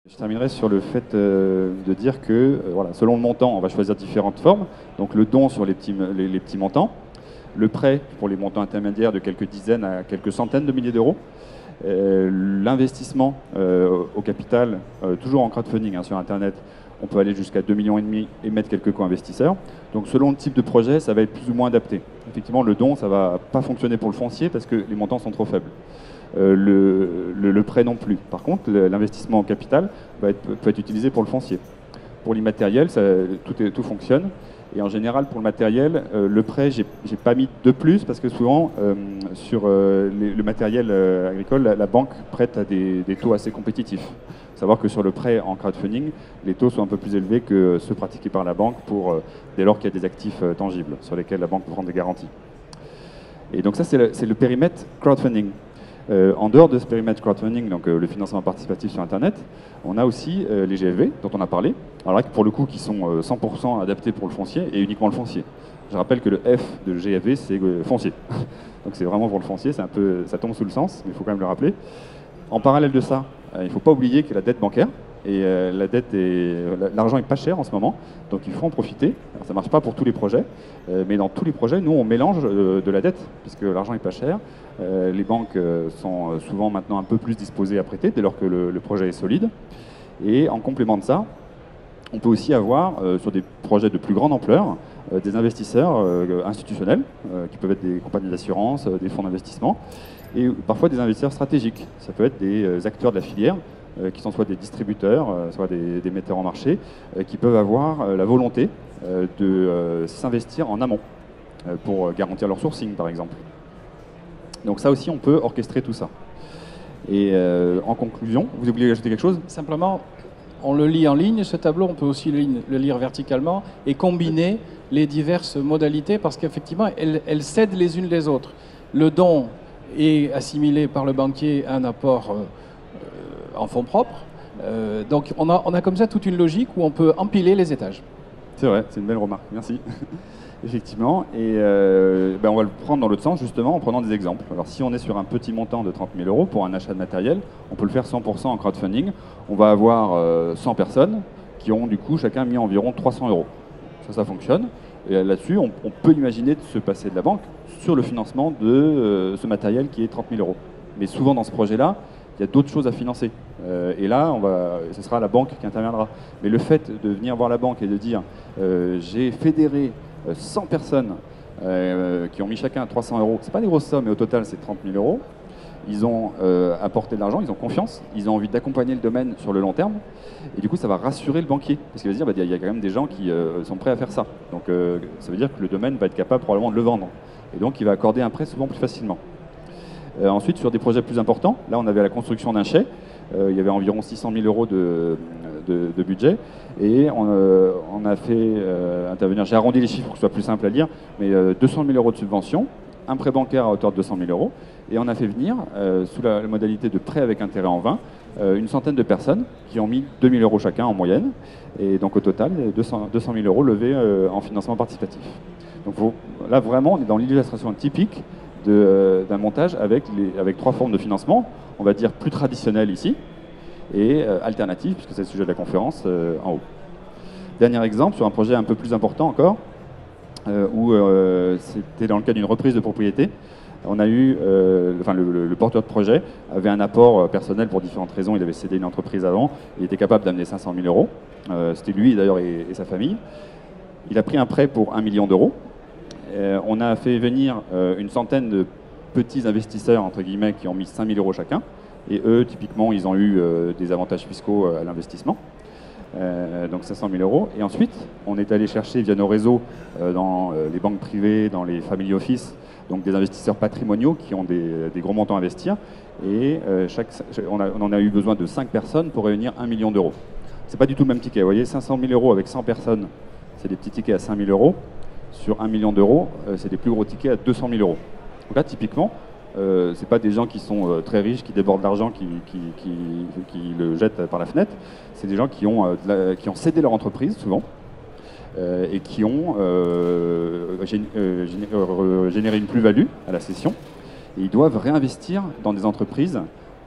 Je terminerai sur le fait de dire que voilà, selon le montant, on va choisir différentes formes. Donc le don sur les petits montants, le prêt pour les montants intermédiaires de quelques dizaines à quelques centaines de milliers d'euros, l'investissement au capital, toujours en crowdfunding sur Internet, on peut aller jusqu'à 2,5 millions et mettre quelques co-investisseurs. Donc selon le type de projet, ça va être plus ou moins adapté. Effectivement, le don, ça ne va pas fonctionner pour le foncier parce que les montants sont trop faibles. Le prêt non plus. Par contre, l'investissement en capital peut être utilisé pour le foncier. Pour l'immatériel, tout fonctionne. Et en général, pour le matériel, le prêt, j'ai pas mis de plus parce que souvent, sur le matériel agricole, la banque prête à des taux assez compétitifs. Il faut savoir que sur le prêt en crowdfunding, les taux sont un peu plus élevés que ceux pratiqués par la banque dès lors qu'il y a des actifs tangibles sur lesquels la banque prend des garanties. Et donc ça, c'est le périmètre crowdfunding. En dehors de ce périmètre crowdfunding, donc le financement participatif sur Internet, on a aussi les GFV dont on a parlé, alors là, pour le coup qui sont 100% adaptés pour le foncier et uniquement le foncier. Je rappelle que le F de GFV c'est foncier, donc c'est vraiment pour le foncier, ça tombe sous le sens, mais il faut quand même le rappeler. En parallèle de ça, il ne faut pas oublier que la dette bancaire, et l'argent est pas cher en ce moment, donc il faut en profiter. Alors, ça ne marche pas pour tous les projets, mais dans tous les projets, nous on mélange de la dette, puisque l'argent est pas cher. Les banques sont souvent maintenant un peu plus disposées à prêter dès lors que le projet est solide. Et en complément de ça, on peut aussi avoir sur des projets de plus grande ampleur des investisseurs institutionnels, qui peuvent être des compagnies d'assurance, des fonds d'investissement, et parfois des investisseurs stratégiques. Ça peut être des acteurs de la filière, qui sont soit des distributeurs, soit des metteurs en marché, qui peuvent avoir la volonté de s'investir en amont pour garantir leur sourcing, par exemple. Donc ça aussi, on peut orchestrer tout ça. Et en conclusion, vous oubliez d'ajouter quelque chose? Simplement, on le lit en ligne, ce tableau, on peut aussi le lire verticalement et combiner les diverses modalités parce qu'effectivement, elles cèdent les unes les autres. Le don est assimilé par le banquier à un apport en fonds propres. Donc on a comme ça toute une logique où on peut empiler les étages. C'est vrai, c'est une belle remarque, merci. Effectivement, et on va le prendre dans l'autre sens justement en prenant des exemples. Alors si on est sur un petit montant de 30 000 euros pour un achat de matériel, on peut le faire 100% en crowdfunding. On va avoir 100 personnes qui ont du coup chacun mis environ 300 euros. Ça fonctionne. Et là-dessus, on peut imaginer de se passer de la banque sur le financement de ce matériel qui est 30 000 euros. Mais souvent dans ce projet-là, il y a d'autres choses à financer. Et là, ce sera la banque qui interviendra. Mais le fait de venir voir la banque et de dire j'ai fédéré 100 personnes qui ont mis chacun 300 euros, c'est pas des grosses sommes, mais au total c'est 30 000 euros. Ils ont apporté de l'argent, ils ont confiance, ils ont envie d'accompagner le domaine sur le long terme. Et du coup, ça va rassurer le banquier. Parce qu'il va se dire, il y a quand même des gens qui sont prêts à faire ça. Donc ça veut dire que le domaine va être capable probablement de le vendre. Et donc il va accorder un prêt souvent plus facilement. Ensuite, sur des projets plus importants, là on avait la construction d'un chai. Il y avait environ 600 000 euros de budget. Et on a fait intervenir, j'ai arrondi les chiffres pour que ce soit plus simple à lire, mais 200 000 euros de subvention, un prêt bancaire à hauteur de 200 000 euros. Et on a fait venir, sous la modalité de prêt avec intérêt en 20, une centaine de personnes qui ont mis 2 000 euros chacun en moyenne. Et donc au total, 200 000 euros levés en financement participatif. Donc là vraiment, on est dans l'illustration typique d'un montage avec 3 formes de financement, on va dire plus traditionnelles ici, et alternatives, puisque c'est le sujet de la conférence, en haut. Dernier exemple, sur un projet un peu plus important encore, où c'était dans le cadre d'une reprise de propriété. On a eu, le porteur de projet avait un apport personnel pour différentes raisons, il avait cédé une entreprise avant, il était capable d'amener 500 000 euros, c'était lui d'ailleurs et sa famille. Il a pris un prêt pour 1 million d'euros. On a fait venir une centaine de petits investisseurs, entre guillemets, qui ont mis 5 000 euros chacun. Et eux, typiquement, ils ont eu des avantages fiscaux à l'investissement. Donc 500 000 euros. Et ensuite, on est allé chercher via nos réseaux dans les banques privées, dans les family office, donc des investisseurs patrimoniaux qui ont des gros montants à investir. Et on en a eu besoin de 5 personnes pour réunir 1 million d'euros. C'est pas du tout le même ticket. Vous voyez, 500 000 euros avec 100 personnes, c'est des petits tickets à 5 000 euros. Sur 1 million d'euros, c'est des plus gros tickets à 200 000 euros. Donc là, typiquement, c'est pas des gens qui sont très riches, qui débordent d'argent, qui le jettent par la fenêtre. C'est des gens qui ont cédé leur entreprise, souvent, et qui ont généré une plus-value à la cession. Et ils doivent réinvestir dans des entreprises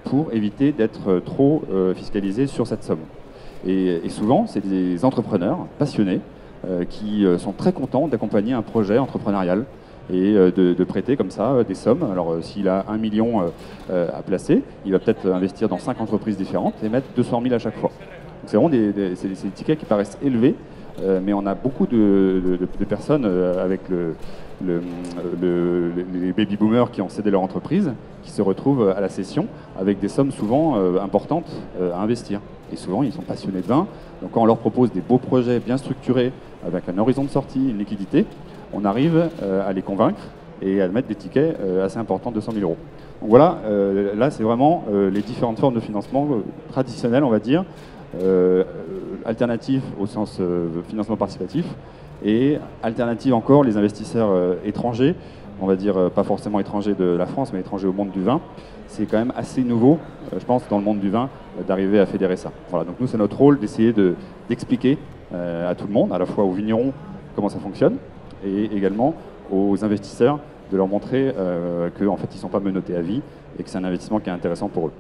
pour éviter d'être trop fiscalisés sur cette somme. Et souvent, c'est des entrepreneurs passionnés qui sont très contents d'accompagner un projet entrepreneurial et de prêter comme ça des sommes. Alors s'il a 1 million à placer, il va peut-être investir dans 5 entreprises différentes et mettre 200 000 à chaque fois. C'est vraiment des tickets qui paraissent élevés, mais on a beaucoup de personnes avec les baby boomers qui ont cédé leur entreprise, qui se retrouvent à la cession avec des sommes souvent importantes à investir. Et souvent, ils sont passionnés de vin. Donc quand on leur propose des beaux projets bien structurés, avec un horizon de sortie, une liquidité, on arrive à les convaincre et à mettre des tickets assez importants, 200 000 euros. Donc voilà, là c'est vraiment les différentes formes de financement traditionnelles, on va dire, alternatives au sens financement participatif, et alternatives encore les investisseurs étrangers, on va dire pas forcément étrangers de la France, mais étrangers au monde du vin. C'est quand même assez nouveau, je pense, dans le monde du vin, d'arriver à fédérer ça. Voilà, donc nous c'est notre rôle d'essayer d'expliquer à tout le monde, à la fois aux vignerons comment ça fonctionne, et également aux investisseurs de leur montrer qu'en fait ils ne sont pas menottés à vie et que c'est un investissement qui est intéressant pour eux.